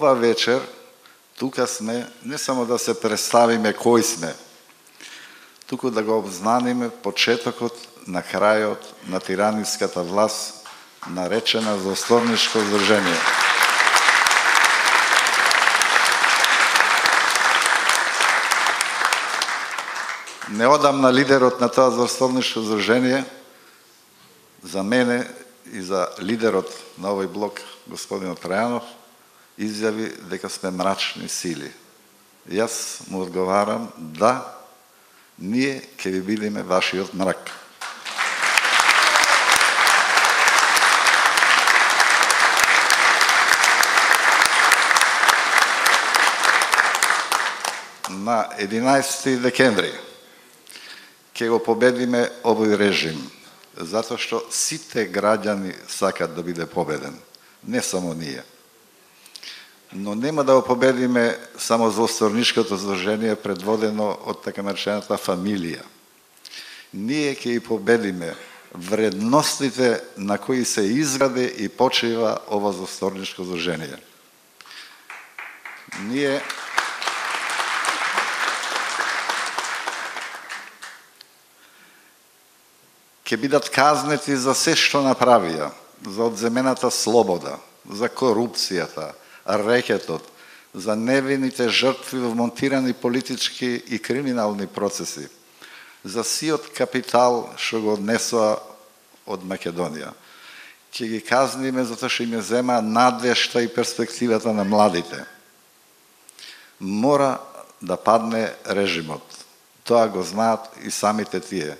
ова вечер тука сме не само да се представиме кои сме, туку да го обзнаниме почетокот на крајот на тираниската власт, наречена Застолничко здружение. Неодамна лидерот на тоа Застолничко здружение, за мене и за лидерот на овој блок, господин Трајанов, изјави дека сме мрачни сили. Јас му одговарам, да, ние ќе ви бидеме вашиот мрак. На 11 декември ќе го победиме овој режим, затоа што сите граѓани сакат да биде победен, не само ние. Но нема да го победиме само Застолничкото здружение, предводено од така наречената фамилија. Ние ќе ги победиме вредностите на кои се изгради и почива ова Застолничко здружение. Ние ќе бидат казнети за се што направија, за одземената слобода, за корупцијата, рекетот, за невините жртви во монтирани политички и криминални процеси, за сиот капитал што го однесоа од Македонија. Ќе ги казниме затоа што им зема надежта и перспективата на младите. Мора да падне режимот. Тоа го знаат и самите тие.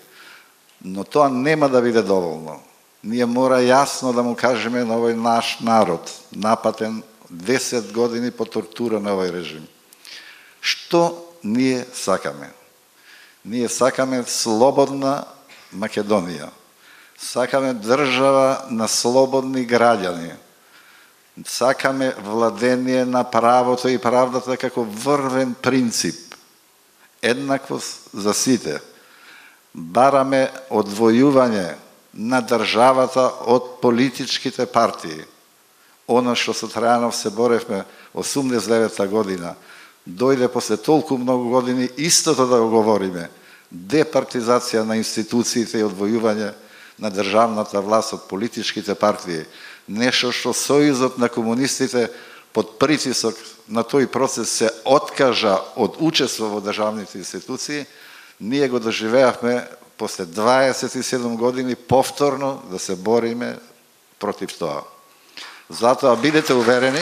Но тоа нема да биде доволно. Ние мора јасно да му кажеме на овој наш народ, напатен 10 години по тортура на овој режим. Што ние сакаме? Ние сакаме слободна Македонија. Сакаме држава на слободни граѓани. Сакаме владение на правото и правдата како врвен принцип. Еднаквост за сите. Бараме одвојување на државата од политичките партии. Оно што со Трајанов се боревме 89-та година, дојде после толку многу години истото да го говориме. Департизација на институциите и одвојување на државната власт од политичките партии. Нешто што Сојузот на комунистите под притисок на тој процес се откажа од учество во државните институции, ние го доживеавме после 27 години повторно да се бориме против тоа. Затоа бидете уверени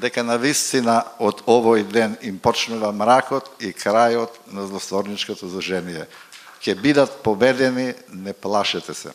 дека навистина од овој ден им почнува мракот и крајот на Застолничкото здружение. Ќе бидат победени, не плашете се.